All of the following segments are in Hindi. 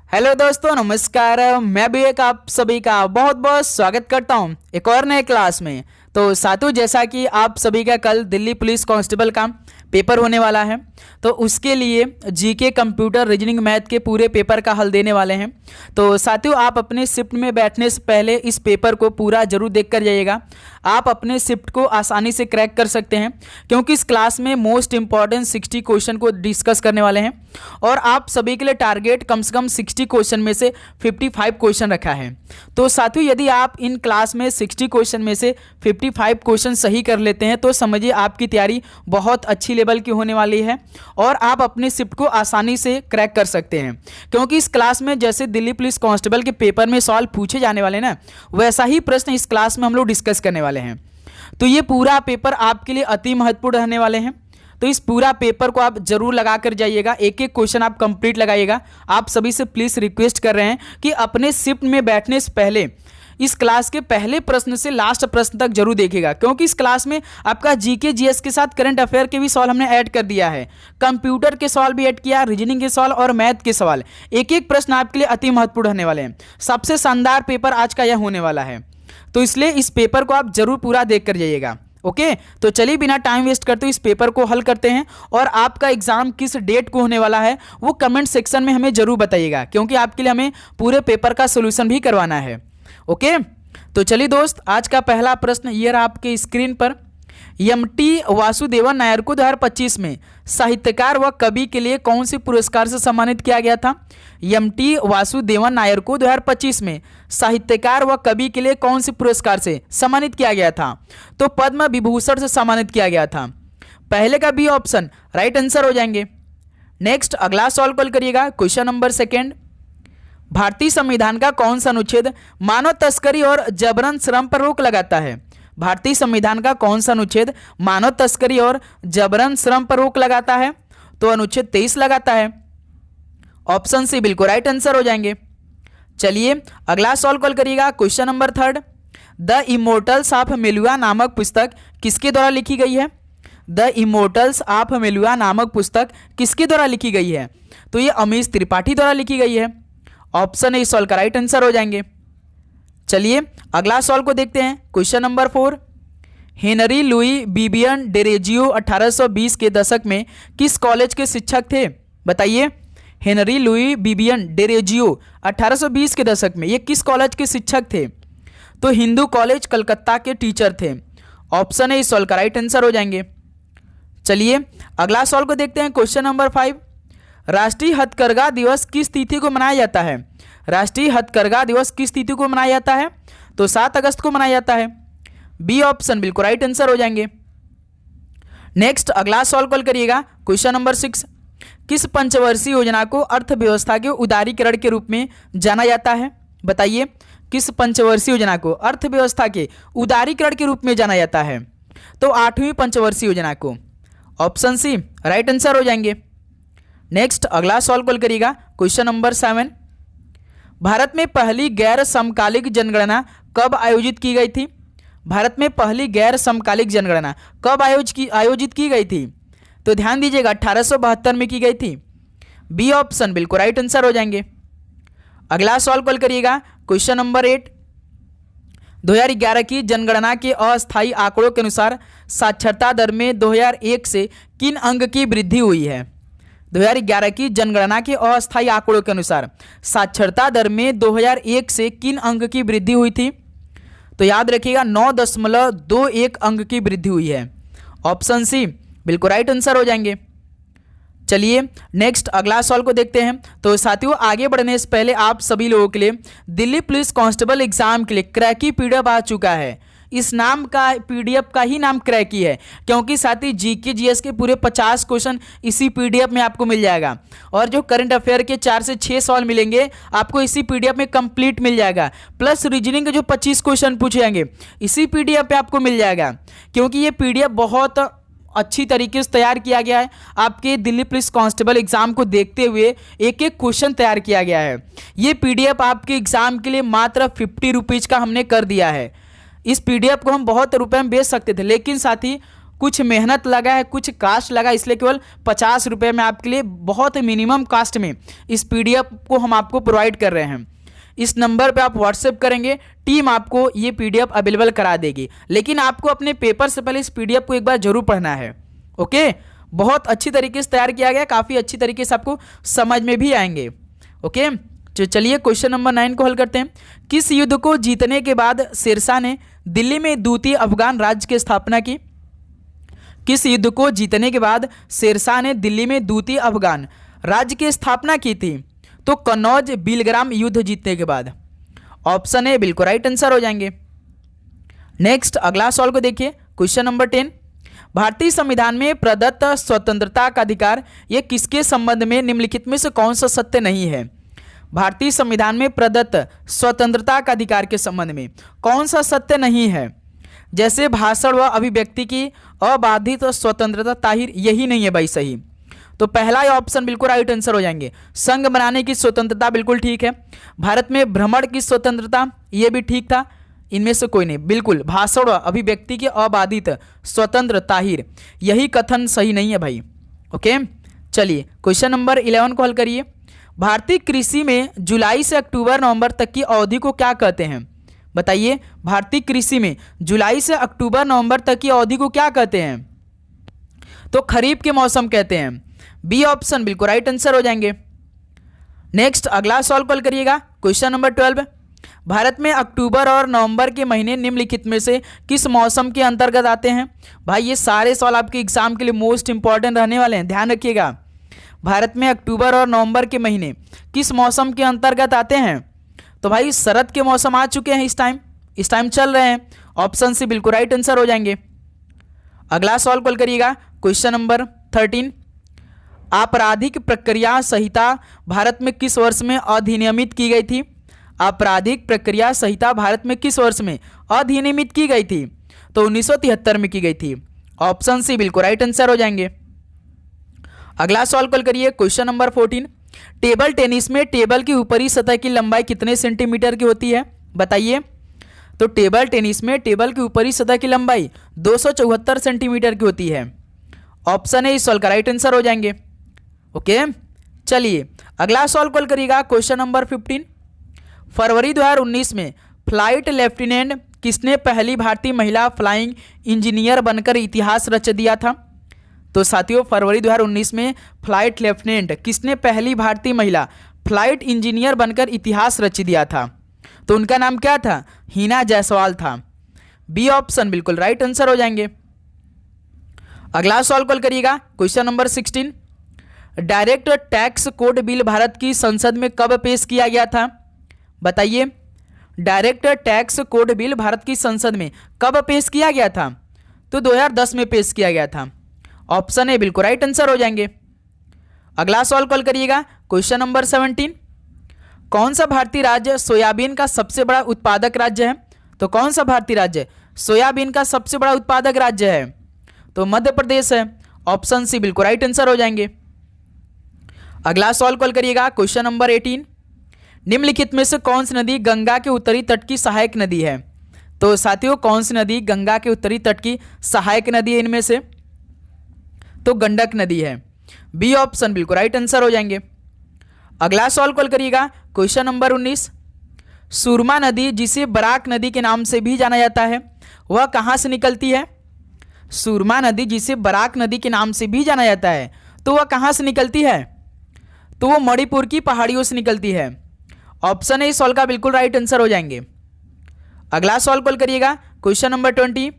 हेलो दोस्तों, नमस्कार। मैं भी एक आप सभी का बहुत बहुत स्वागत करता हूं एक और नए क्लास में। तो साथियों, जैसा कि आप सभी का कल दिल्ली पुलिस कांस्टेबल का पेपर होने वाला है, तो उसके लिए जीके, कंप्यूटर, रीजनिंग, मैथ के पूरे पेपर का हल देने वाले हैं। तो साथियों, आप अपने शिफ्ट में बैठने से पहले इस पेपर को पूरा जरूर देख कर जाइएगा। आप अपने शिफ्ट को आसानी से क्रैक कर सकते हैं, क्योंकि इस क्लास में मोस्ट इंपॉर्टेंट 60 क्वेश्चन को डिस्कस करने वाले हैं और आप सभी के लिए टारगेट कम से कम 60 क्वेश्चन में से 55 क्वेश्चन रखा है। तो साथियों, यदि आप इन क्लास में 60 क्वेश्चन में से 55 क्वेश्चन सही कर लेते हैं तो समझिए आपकी तैयारी बहुत अच्छी लेवल की होने वाली है और आप अपने शिफ्ट को आसानी से क्रैक कर सकते हैं। क्योंकि इस क्लास में जैसे दिल्ली पुलिस कांस्टेबल के पेपर में सवाल पूछे जाने वाले ना, वैसा ही प्रश्न इस क्लास में हम लोग डिस्कस करने वाले हैं। तो ये पूरा पेपर आपके लिए अति महत्वपूर्ण रहने वाले हैं। तो इस पूरा पेपर को आप जरूर लगा कर जाइएगा, एक एक क्वेश्चन आप कंप्लीट लगाइएगा। आप सभी से प्लीज रिक्वेस्ट कर रहे हैं कि अपने शिफ्ट में बैठने से पहले इस क्लास के पहले प्रश्न से लास्ट प्रश्न तक जरूर देखिएगा, क्योंकि इस क्लास में आपका जीके जीएस के साथ करंट अफेयर के भी सवाल हमने ऐड कर दिया है, कंप्यूटर के सवाल भी ऐड किया, रीजनिंग के सवाल और मैथ के सवाल। एक एक प्रश्न आपके लिए अति महत्वपूर्ण रहने वाले हैं। सबसे शानदार पेपर आज का यह होने वाला है, तो इसलिए इस पेपर को आप जरूर पूरा देख कर जाइएगा। ओके, तो चलिए बिना टाइम वेस्ट करते हुए इस पेपर को हल करते हैं। और आपका एग्जाम किस डेट को होने वाला है वो कमेंट सेक्शन में हमें जरूर बताइएगा, क्योंकि आपके लिए हमें पूरे पेपर का सोल्यूशन भी करवाना है। ओके, तो चलिए दोस्त, आज का पहला प्रश्न ये रहा आपके स्क्रीन पर। एम.टी. वासुदेवन नायर को 2025 में साहित्यकार व कवि के लिए कौन से पुरस्कार से सम्मानित किया गया था? एम.टी. वासुदेवन नायर को 2025 में साहित्यकार व कवि के लिए कौन से पुरस्कार से सम्मानित किया गया था? तो पद्म विभूषण से सम्मानित किया गया था। पहले का बी ऑप्शन राइट आंसर हो जाएंगे। नेक्स्ट अगला सवाल कॉल करिएगा, क्वेश्चन नंबर सेकेंड। भारतीय संविधान का कौन सा अनुच्छेद मानव तस्करी और जबरन श्रम पर रोक लगाता है? भारतीय संविधान का कौन सा अनुच्छेद मानव तस्करी और जबरन श्रम पर रोक लगाता है? तो अनुच्छेद 23 लगाता है। ऑप्शन सी बिल्कुल राइट आंसर हो जाएंगे। चलिए अगला सवाल कॉल करिएगा, question number third. The immortals of Meluha नामक पुस्तक किसके द्वारा लिखी गई है? द इमोर्टल्स ऑफ मेलुआ नामक पुस्तक किसके द्वारा लिखी गई है? तो ये अमीश त्रिपाठी द्वारा लिखी गई है। ऑप्शन ए इस सवाल का राइट आंसर हो जाएंगे। चलिए अगला सवाल को देखते हैं, क्वेश्चन नंबर 4। हेनरी लुई बिबियन डेरेजियो 1820 के दशक में किस कॉलेज के शिक्षक थे? बताइए, हेनरी लुई बिबियन डेरेजियो 1820 के दशक में ये किस कॉलेज के शिक्षक थे? तो हिंदू कॉलेज कलकत्ता के टीचर थे। ऑप्शन ए इस सवाल का राइट आंसर हो जाएंगे। चलिए अगला सवाल को देखते हैं, क्वेश्चन नंबर 5। राष्ट्रीय हथकरघा दिवस किस तिथि को मनाया जाता है? राष्ट्रीय हथकरघा दिवस किस तिथि को मनाया जाता है? तो 7 अगस्त को मनाया जाता है। बी ऑप्शन बिल्कुल राइट आंसर हो जाएंगे। नेक्स्ट अगला सवाल कॉल करिएगा, क्वेश्चन नंबर 6। किस पंचवर्षीय योजना को अर्थव्यवस्था के उदारीकरण के रूप में जाना जाता है? बताइए, किस पंचवर्षीय योजना को अर्थव्यवस्था के उदारीकरण के रूप में जाना जाता है? तो 8वीं पंचवर्षीय योजना को। ऑप्शन सी राइट आंसर हो जाएंगे। नेक्स्ट अगला सवाल कॉल करिएगा, क्वेश्चन नंबर 7। भारत में पहली गैर समकालिक जनगणना कब आयोजित की गई थी? भारत में पहली गैर समकालिक जनगणना कब आयोजित की गई थी? तो ध्यान दीजिएगा 1872 में की गई थी। बी ऑप्शन बिल्कुल राइट आंसर हो जाएंगे। अगला सवाल कॉल करिएगा, क्वेश्चन नंबर 8। 2011 की जनगणना के अस्थायी आंकड़ों के अनुसार साक्षरता दर में 2001 से किन अंक की वृद्धि हुई है? 2011 की जनगणना के अस्थायी आंकड़ों के अनुसार साक्षरता दर में 2001 से किन अंक की वृद्धि हुई थी? तो याद रखिएगा 9.21 अंक की वृद्धि हुई है। ऑप्शन सी बिल्कुल राइट आंसर हो जाएंगे। चलिए नेक्स्ट अगला सवाल को देखते हैं। तो साथियों, आगे बढ़ने से पहले आप सभी लोगों के लिए दिल्ली पुलिस कांस्टेबल एग्जाम के लिए क्रैकी पीडीएफ आ चुका है। इस नाम का पीडीएफ का ही नाम क्रैकी है, क्योंकि साथ ही जीके जीएस के पूरे 50 क्वेश्चन इसी पीडीएफ में आपको मिल जाएगा और जो करंट अफेयर के 4 से 6 सवाल मिलेंगे आपको इसी पीडीएफ में कंप्लीट मिल जाएगा। प्लस रीजनिंग के जो 25 क्वेश्चन पूछे जाएंगे इसी पीडीएफ पे आपको मिल जाएगा, क्योंकि ये पीडीएफ बहुत अच्छी तरीके से तैयार किया गया है। आपके दिल्ली पुलिस कांस्टेबल एग्जाम को देखते हुए एक एक क्वेश्चन तैयार किया गया है। ये पीडीएफ आपके एग्जाम के लिए मात्र 50 रुपीज़ का हमने कर दिया है। इस पीडीएफ को हम बहुत रुपए में बेच सकते थे, लेकिन साथ ही कुछ मेहनत लगा है, कुछ कास्ट लगा, इसलिए केवल 50 रुपये में आपके लिए बहुत मिनिमम कास्ट में इस पीडीएफ को हम आपको प्रोवाइड कर रहे हैं। इस नंबर पे आप व्हाट्सएप करेंगे, टीम आपको ये पीडीएफ अवेलेबल करा देगी। लेकिन आपको अपने पेपर से पहले इस पीडीएफ को एक बार जरूर पढ़ना है। ओके, बहुत अच्छी तरीके से तैयार किया गया, काफ़ी अच्छी तरीके से आपको समझ में भी आएंगे। ओके, तो चलिए क्वेश्चन नंबर 9 को हल करते हैं। किस युद्ध को जीतने के बाद शेरशाह ने दिल्ली में द्वितीय अफगान राज्य की स्थापना की? किस युद्ध को जीतने के बाद शेरशाह ने दिल्ली में द्वितीय अफगान राज्य की स्थापना की थी? तो कन्नौज बिलग्राम युद्ध जीतने के बाद। ऑप्शन ए बिल्कुल राइट आंसर हो जाएंगे। नेक्स्ट अगला सवाल को देखिए, क्वेश्चन नंबर 10। भारतीय संविधान में प्रदत्त स्वतंत्रता का अधिकार यह किसके संबंध में निम्नलिखित में से कौन सा सत्य नहीं है? भारतीय संविधान में प्रदत्त स्वतंत्रता का अधिकार के संबंध में कौन सा सत्य नहीं है? जैसे भाषण व अभिव्यक्ति की अबाधित स्वतंत्रता, ताहिर यही नहीं है भाई सही। तो पहला ऑप्शन बिल्कुल राइट आंसर हो जाएंगे। संघ बनाने की स्वतंत्रता बिल्कुल ठीक है। भारत में भ्रमण की स्वतंत्रता ये भी ठीक था। इनमें से कोई नहीं, बिल्कुल भाषण व अभिव्यक्ति की अबाधित स्वतंत्र, ताहिर यही कथन सही नहीं है भाई। ओके, चलिए क्वेश्चन नंबर 11 को हल करिए। भारतीय कृषि में जुलाई से अक्टूबर नवंबर तक की अवधि को क्या कहते हैं? बताइए, भारतीय कृषि में जुलाई से अक्टूबर नवंबर तक की अवधि को क्या कहते हैं? तो खरीफ के मौसम कहते हैं। बी ऑप्शन बिल्कुल राइट आंसर हो जाएंगे। नेक्स्ट अगला सवाल कॉल करिएगा, क्वेश्चन नंबर 12। भारत में अक्टूबर और नवंबर के महीने निम्नलिखित में से किस मौसम के अंतर्गत आते हैं? भाई ये सारे सवाल आपके एग्जाम के लिए मोस्ट इंपॉर्टेंट रहने वाले हैं, ध्यान रखिएगा। भारत में अक्टूबर और नवंबर के महीने किस मौसम के अंतर्गत आते हैं? तो भाई शरद के मौसम आ चुके हैं, इस टाइम चल रहे हैं। ऑप्शन सी बिल्कुल राइट आंसर हो जाएंगे। अगला सवाल कॉल करिएगा, क्वेश्चन नंबर 13। आपराधिक प्रक्रिया संहिता भारत में किस वर्ष में अधिनियमित की गई थी? आपराधिक प्रक्रिया संहिता भारत में किस वर्ष में अधिनियमित की गई थी? तो 1973 में की गई थी। ऑप्शन सी बिल्कुल राइट आंसर हो जाएंगे। अगला सवाल कॉल करिए, क्वेश्चन नंबर 14। टेबल टेनिस में टेबल की ऊपरी सतह की लंबाई कितने सेंटीमीटर की होती है? बताइए। तो टेबल टेनिस में टेबल की ऊपरी सतह की लंबाई 274 सेंटीमीटर की होती है। ऑप्शन ए इस सवाल का राइट आंसर हो जाएंगे। ओके, चलिए अगला सवाल कॉल करिएगा, क्वेश्चन नंबर 15। फरवरी 2019 में फ्लाइट लेफ्टिनेंट किसने पहली भारतीय महिला फ्लाइंग इंजीनियर बनकर इतिहास रच दिया था? तो साथियों, फरवरी 2019 में फ्लाइट लेफ्टिनेंट किसने पहली भारतीय महिला फ्लाइट इंजीनियर बनकर इतिहास रच दिया था? तो उनका नाम क्या था? हिना जायसवाल था। बी ऑप्शन बिल्कुल राइट आंसर हो जाएंगे। अगला सवाल कॉल करिएगा, question number 16। Direct tax code bill Bharat की संसद में कब पेश किया गया था? बताइए, direct tax code bill Bharat की संसद में कब पेश किया गया था? तो 2010 में पेश किया गया था। ऑप्शन ए बिल्कुल राइट आंसर हो जाएंगे। अगला सवाल कॉल करिएगा, क्वेश्चन नंबर 17। कौन सा भारतीय राज्य सोयाबीन का सबसे बड़ा उत्पादक राज्य है? तो कौन सा भारतीय राज्य सोयाबीन का सबसे बड़ा उत्पादक राज्य है? तो मध्य प्रदेश है। ऑप्शन सी बिल्कुल राइट आंसर हो जाएंगे। अगला सवाल कॉल करिएगा, क्वेश्चन नंबर 18। निम्नलिखित में से कौन सी नदी गंगा के उत्तरी तट की सहायक नदी है? तो साथियों, कौन सी नदी गंगा के उत्तरी तट की सहायक नदी है इनमें से? तो गंडक नदी है। बी ऑप्शन बिल्कुल राइट आंसर हो जाएंगे। अगला सवाल कॉल करिएगा, क्वेश्चन नंबर 19। सुरमा नदी जिसे बराक नदी के नाम से भी जाना जाता है, वह कहाँ से निकलती है? सुरमा नदी जिसे बराक नदी के नाम से भी जाना जाता है, तो वह कहाँ से निकलती है? तो वो मणिपुर की पहाड़ियों से निकलती है। ऑप्शन ए इस सवाल का बिल्कुल राइट आंसर हो जाएंगे। अगला सवाल कॉल करिएगा, क्वेश्चन नंबर 20।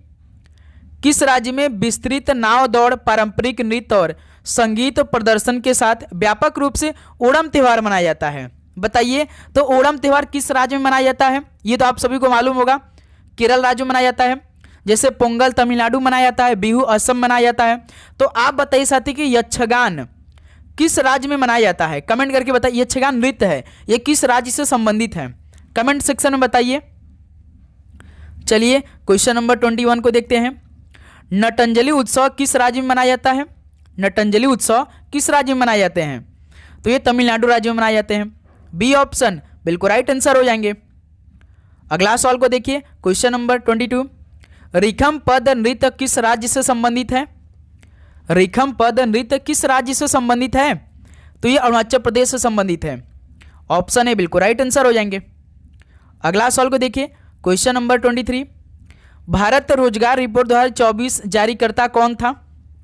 किस राज्य में विस्तृत नाव दौड़, पारंपरिक नृत्य और संगीत प्रदर्शन के साथ व्यापक रूप से ओणम त्यौहार मनाया जाता है? बताइए, तो ओणम त्यौहार किस राज्य में मनाया जाता है? ये तो आप सभी को मालूम होगा, केरल राज्य में मनाया जाता है। जैसे पोंगल तमिलनाडु मनाया जाता है, बिहू असम मनाया जाता है। तो आप बताइए साथी कि यक्षगान किस राज्य में मनाया जाता है? कमेंट करके बताइए। यक्षगान नृत्य है, ये किस राज्य से संबंधित है? कमेंट सेक्शन में बताइए। चलिए क्वेश्चन नंबर 21 को देखते हैं। नटंजलि उत्सव किस राज्य में मनाया जाता है? नटंजलि उत्सव किस राज्य में मनाए जाते हैं? तो ये तमिलनाडु राज्य में मनाए जाते हैं। बी ऑप्शन बिल्कुल राइट आंसर हो जाएंगे। अगला सवाल को देखिए, क्वेश्चन नंबर 22। रिखम पद नृत्य किस राज्य से संबंधित है? रिखम पद नृत्य किस राज्य से संबंधित है? तो ये अरुणाचल प्रदेश से संबंधित है। ऑप्शन ए बिल्कुल राइट आंसर हो जाएंगे। अगला सवाल को देखिए, क्वेश्चन नंबर 23। भारत रोजगार रिपोर्ट 2024 जारीकर्ता कौन था?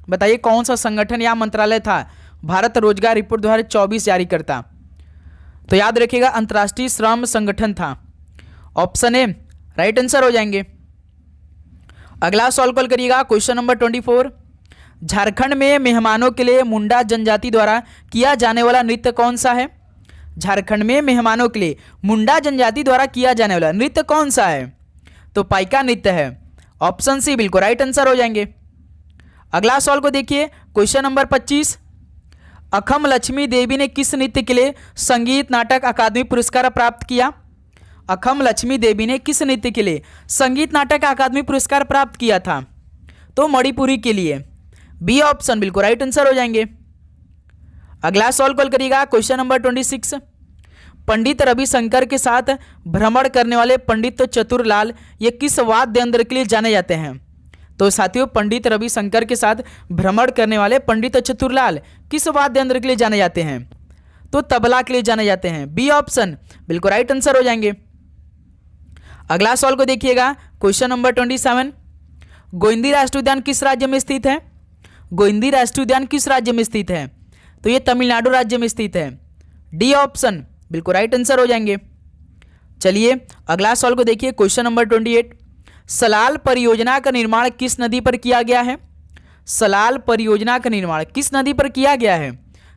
बताइए कौन सा संगठन या मंत्रालय था भारत रोजगार रिपोर्ट 2024 जारीकर्ता? तो याद रखिएगा अंतर्राष्ट्रीय श्रम संगठन था। ऑप्शन ए राइट आंसर हो जाएंगे। अगला सवाल कॉल करिएगा, क्वेश्चन नंबर 24। झारखंड में मेहमानों के लिए मुंडा जनजाति द्वारा किया जाने वाला नृत्य कौन सा है? झारखंड में मेहमानों के लिए मुंडा जनजाति द्वारा किया जाने वाला नृत्य कौन सा है? तो पाइका नृत्य है। ऑप्शन सी बिल्कुल राइट आंसर हो जाएंगे। अगला सवाल को देखिए, क्वेश्चन नंबर 25। अखम लक्ष्मी देवी ने किस नृत्य के लिए संगीत नाटक अकादमी पुरस्कार प्राप्त किया? अखम लक्ष्मी देवी ने किस नृत्य के लिए संगीत नाटक अकादमी पुरस्कार प्राप्त किया था? तो मणिपुरी के लिए। बी ऑप्शन बिल्कुल राइट आंसर हो जाएंगे। अगला सवाल कॉल करिएगा, क्वेश्चन नंबर 26। पंडित रविशंकर के साथ भ्रमण करने वाले पंडित चतुरलाल ये किस वाद्य यंत्र के लिए जाने जाते हैं? तो साथियों पंडित रविशंकर के साथ भ्रमण करने वाले पंडित चतुरलाल किस वाद्य यंत्र के लिए जाने जाते हैं? तो तबला के लिए जाने जाते हैं। बी ऑप्शन बिल्कुल राइट आंसर हो जाएंगे। अगला सवाल को देखिएगा, क्वेश्चन नंबर 27। गोइंदी राष्ट्रीय उद्यान किस राज्य में स्थित है? गोइंदी राष्ट्रीय उद्यान किस राज्य में स्थित है? तो ये तमिलनाडु राज्य में स्थित है। डी ऑप्शन बिल्कुल राइट आंसर हो जाएंगे। चलिए अगला सवाल को देखिए, क्वेश्चन नंबर 28। सलाल परियोजना का निर्माण किस नदी पर किया गया है? सलाल परियोजना का निर्माण किस नदी पर किया गया है?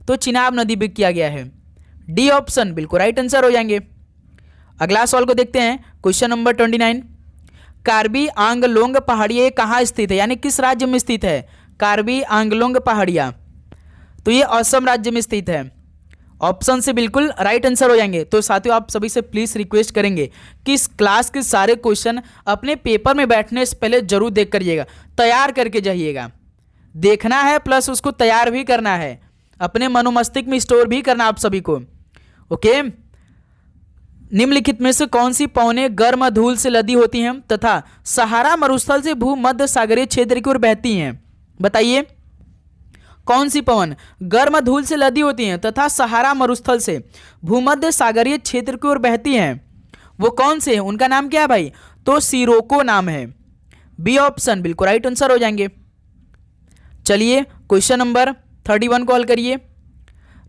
तो चिनाब नदी पर किया गया है। डी ऑप्शन बिल्कुल राइट आंसर हो जाएंगे। अगला सवाल को देखते हैं, क्वेश्चन नंबर 29। कार्बी आंगलोंग पहाड़ियाँ कहाँ स्थित है, यानी किस राज्य में स्थित है? कार्बी आंगलोंग पहाड़ियाँ तो ये असम राज्य में स्थित है। ऑप्शन से बिल्कुल राइट आंसर हो जाएंगे। तो साथियों आप सभी से प्लीज रिक्वेस्ट करेंगे कि इस क्लास के सारे क्वेश्चन अपने पेपर में बैठने से पहले जरूर देख करिएगा, तैयार करके जाइएगा। देखना है प्लस उसको तैयार भी करना है, अपने मनोमस्तिष्क में स्टोर भी करना आप सभी को। ओके, निम्नलिखित में से कौन सी पवनें गर्म धूल से लदी होती हैं तथा सहारा मरुस्थल से भूमध्य सागरीय क्षेत्र की ओर बहती हैं? बताइए कौन सी पवन गर्म धूल से लदी होती हैं तथा सहारा मरुस्थल से भूमध्य सागरीय क्षेत्र की ओर बहती हैं? वो कौन से हैं, उनका नाम क्या है भाई? तो सिरोको नाम है। बी ऑप्शन बिल्कुल राइट आंसर हो जाएंगे। चलिए क्वेश्चन नंबर 31 कॉल करिए।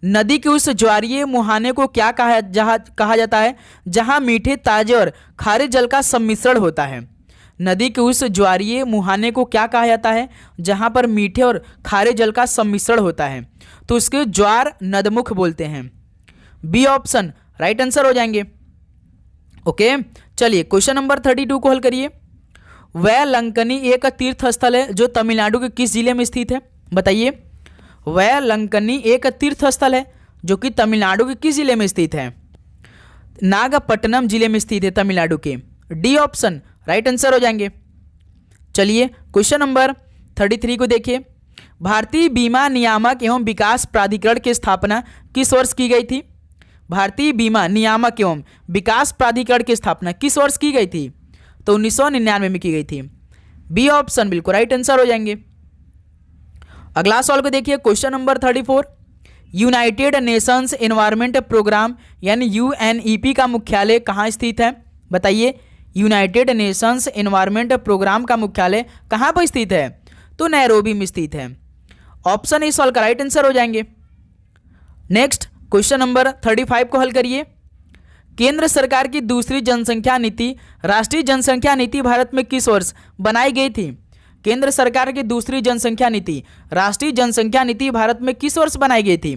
नदी के उस ज्वारीय मुहाने को क्या कहा जाता है जहां मीठे ताजे और खारे जल का सम्मिश्रण होता है? नदी के उस ज्वारीय मुहाने को क्या कहा जाता है जहां पर मीठे और खारे जल का सम्मिश्रण होता है? तो उसके ज्वार नदमुख बोलते हैं। बी ऑप्शन राइट आंसर हो जाएंगे। ओके, चलिए क्वेश्चन नंबर 32 को हल करिए। वैलंकनी एक तीर्थ स्थल है जो तमिलनाडु के किस जिले में स्थित है? बताइए वैलंकनी एक तीर्थ स्थल है जो कि तमिलनाडु के किस जिले में स्थित है? नागपट्टनम जिले में स्थित है तमिलनाडु के। डी ऑप्शन राइट आंसर हो जाएंगे। चलिए क्वेश्चन नंबर 33 को देखिए। भारतीय बीमा नियामक एवं विकास प्राधिकरण की स्थापना किस वर्ष की गई थी? भारतीय बीमा नियामक एवं विकास प्राधिकरण की स्थापना किस वर्ष की गई थी? तो 1999 में की गई थी। बी ऑप्शन बिल्कुल राइट आंसर हो जाएंगे। अगला सवाल को देखिए, question number 34। United Nations Environment Programme यानी यूएनईपी का मुख्यालय कहाँ स्थित है? बताइए यूनाइटेड नेशंस एनवायरमेंट प्रोग्राम का मुख्यालय कहाँ पर स्थित है? तो नैरोबी में स्थित है। ऑप्शन इस सवाल का राइट आंसर हो जाएंगे। नेक्स्ट क्वेश्चन नंबर 35 को हल करिए। केंद्र सरकार की दूसरी जनसंख्या नीति राष्ट्रीय जनसंख्या नीति भारत में किस वर्ष बनाई गई थी? केंद्र सरकार की दूसरी जनसंख्या नीति राष्ट्रीय जनसंख्या नीति भारत में किस वर्ष बनाई गई थी?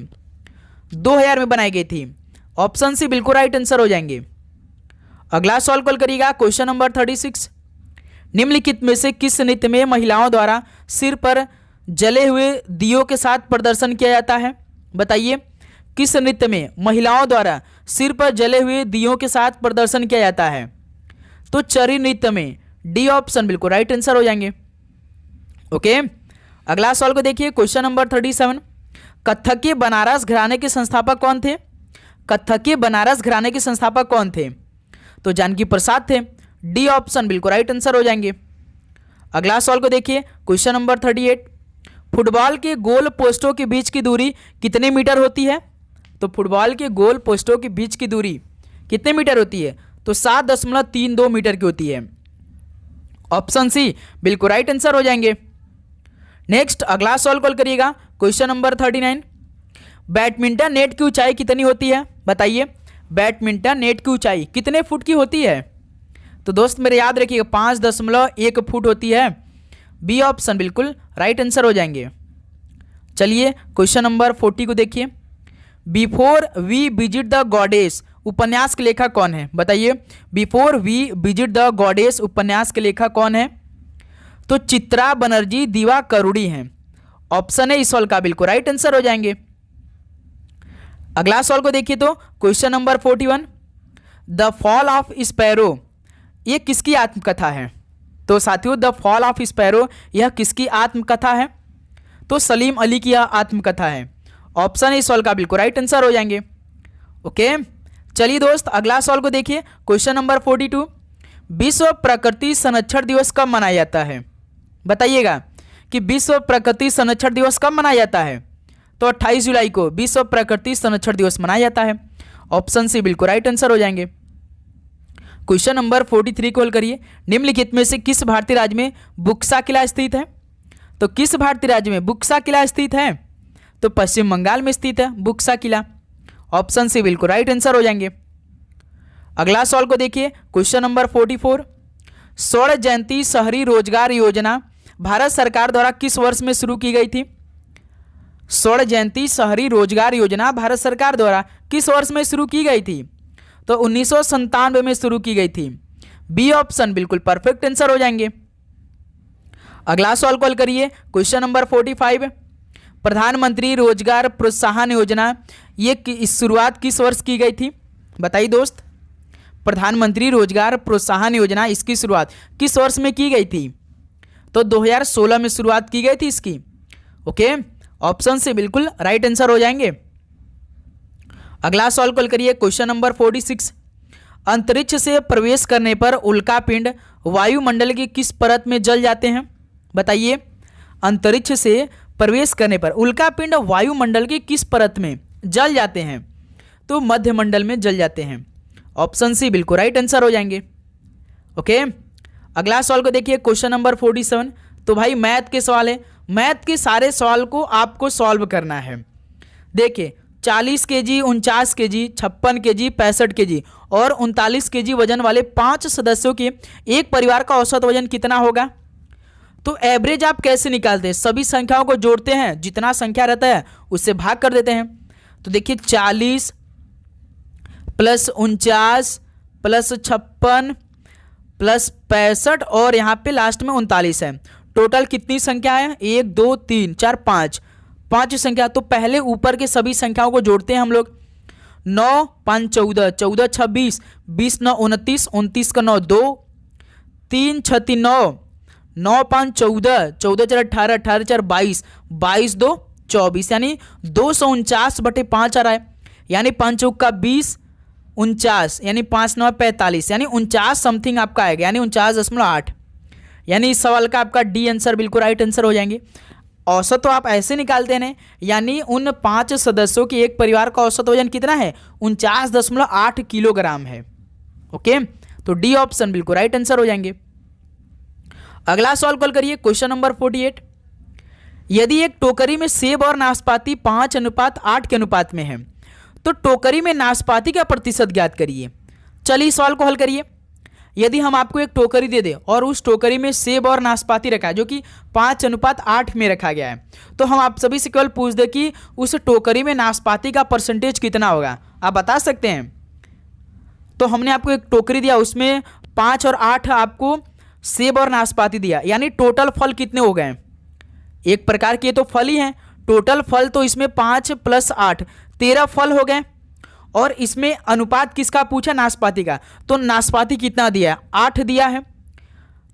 2000 में बनाई गई थी। ऑप्शन सी बिल्कुल राइट आंसर हो जाएंगे। अगला सवाल कॉल करिएगा, क्वेश्चन नंबर 36। निम्नलिखित में से किस नृत्य में महिलाओं द्वारा सिर पर जले हुए दियों के साथ प्रदर्शन किया जाता है? बताइए किस नृत्य में महिलाओं द्वारा सिर पर जले हुए दियों के साथ प्रदर्शन किया जाता है? तो चरी नृत्य में। डी ऑप्शन बिल्कुल राइट आंसर हो जाएंगे। ओके, अगला सवाल को देखिए, क्वेश्चन नंबर 37। कथक बनारस घराने के संस्थापक कौन थे? कथक बनारस घराने के संस्थापक कौन थे? तो जानकी प्रसाद थे। डी ऑप्शन बिल्कुल राइट आंसर हो जाएंगे। अगला सवाल को देखिए, क्वेश्चन नंबर 38। फुटबॉल के गोल पोस्टों के बीच की दूरी कितने मीटर होती है? तो फुटबॉल के गोल पोस्टों के बीच की दूरी कितने मीटर होती है? तो 7.32 मीटर की होती है। ऑप्शन सी बिल्कुल राइट आंसर हो जाएंगे। नेक्स्ट अगला सवाल कॉल करिएगा, क्वेश्चन नंबर 39। बैडमिंटन नेट की ऊंचाई कितनी होती है? बताइए, बैडमिंटन नेट की ऊंचाई कितने फुट की होती है? तो दोस्त मेरे याद रखिएगा 5.1 फुट होती है। बी ऑप्शन बिल्कुल राइट आंसर हो जाएंगे। चलिए क्वेश्चन नंबर 40 को देखिए। Before we visit the goddess उपन्यास के लेखक कौन है? बताइए, before we visit the goddess उपन्यास के लेखक कौन है? तो चित्रा बनर्जी दिवाकरुणी हैं। ऑप्शन है इस सवाल का बिल्कुल राइट आंसर हो जाएंगे। अगला सवाल को देखिए, तो question number 41। The fall of sparrow ये किसकी आत्मकथा है? तो साथियों द फॉल ऑफ स्पैरो यह किसकी आत्मकथा है? तो सलीम अली की यह आत्मकथा है। ऑप्शन इस सवाल का बिल्कुल राइट आंसर हो जाएंगे। ओके, चलिए दोस्त अगला सवाल को देखिए, क्वेश्चन नंबर 42। विश्व प्रकृति संरक्षण दिवस कब मनाया जाता है? बताइएगा कि विश्व प्रकृति संरक्षण दिवस कब मनाया जाता है? तो 28 जुलाई को विश्व प्रकृति संरक्षण दिवस मनाया जाता है। ऑप्शन सी बिल्कुल राइट आंसर हो जाएंगे। क्वेश्चन नंबर 43 को हल करिए। निम्नलिखित में से किस भारतीय राज्य में बुक्सा किला स्थित है? तो किस भारतीय राज्य में बुक्सा किला स्थित है? तो पश्चिम बंगाल में स्थित है बुक्सा किला। ऑप्शन सी बिल्कुल राइट आंसर हो जाएंगे। अगला सवाल को देखिए, क्वेश्चन नंबर 44। स्वर्ण जयंती शहरी रोजगार योजना भारत सरकार द्वारा किस वर्ष में शुरू की गई थी? स्वर्ण जयंती शहरी रोजगार योजना भारत सरकार द्वारा किस वर्ष में शुरू की गई थी? तो 1997 में शुरू की गई थी। बी ऑप्शन बिल्कुल परफेक्ट आंसर हो जाएंगे। अगला सवाल कॉल करिए, क्वेश्चन नंबर 45। प्रधानमंत्री रोजगार प्रोत्साहन योजना ये इस शुरुआत किस वर्ष की गई थी? बताइए दोस्त, प्रधानमंत्री रोजगार प्रोत्साहन योजना इसकी शुरुआत किस वर्ष में की गई थी? तो 2016 में शुरुआत की गई थी इसकी। ओके, ऑप्शन से बिल्कुल राइट आंसर हो जाएंगे। अगला सवाल कॉल करिए, क्वेश्चन नंबर 46। अंतरिक्ष से प्रवेश करने पर उल्कापिंड वायुमंडल की किस परत में जल जाते हैं? बताइए, अंतरिक्ष से प्रवेश करने पर उल्कापिंड वायुमंडल की किस परत में जल जाते हैं? तो मध्यमंडल में जल जाते हैं। ऑप्शन सी बिल्कुल राइट आंसर हो जाएंगे। ओके, अगला सवाल को देखिए, क्वेश्चन नंबर 47। तो भाई मैथ के सवाल है, मैथ के सारे सवाल को आपको सॉल्व करना है। देखिए 40 kg, 49 kg, 56 kg, 65 kg और 39 kg वजन वाले 5 सदस्यों के एक परिवार का औसत वजन कितना होगा? तो एवरेज आप कैसे निकालते हैं? सभी संख्याओं को जोड़ते हैं, जितना संख्या रहता है उससे भाग कर देते हैं। तो देखिए 40 प्लस 49 प्लस 56 प्लस 65 और यहाँ पे लास्ट में 39 है। टोटल कितनी संख्या है? 1 2 3 4 5 संख्या। तो पहले ऊपर के सभी संख्याओं को जोड़ते हैं हम लोग। 9 5 14, 14 26, 20 9 29, 29 का 9 2, 3 6 3 9, 9 5 14, 14 4 18, 18 4 22, 22 2 24, यानी 249/5 आ रहा है। यानी 5 चौक का 20, 49 यानी 5 9 45, यानी 49 समथिंग आपका आएगा, यानी 49.8। यानी इस सवाल का आपका डी आंसर बिल्कुल राइट आंसर हो जाएंगे। औसत तो आप ऐसे निकालते हैं, यानी उन 5 सदस्यों के एक परिवार का औसत वजन कितना है? 49.8 किलोग्राम है। ओके, तो डी ऑप्शन बिल्कुल राइट आंसर हो जाएंगे। अगला सवाल कॉल करिए, क्वेश्चन नंबर 48। यदि एक टोकरी में सेब और नाशपाती 5:8 के अनुपात में है तो टोकरी में नाशपाती का प्रतिशत ज्ञात करिए। चलिए सवाल को हल करिए। यदि हम आपको एक टोकरी दे दें और उस टोकरी में सेब और नाशपाती रखा है जो कि 5:8 में रखा गया है, तो हम आप सभी से केवल पूछ दें कि उस टोकरी में नाशपाती का परसेंटेज कितना होगा, आप बता सकते हैं? तो हमने आपको एक टोकरी दिया, उसमें 5 और 8 आपको सेब और नाशपाती दिया, यानी टोटल फल कितने हो गए? एक प्रकार के तो फल ही हैं। टोटल फल तो इसमें 5 + 8 13 फल हो गए। और इसमें अनुपात किसका पूछा? नाशपाती का। तो नाशपाती कितना दिया है? 8 दिया है।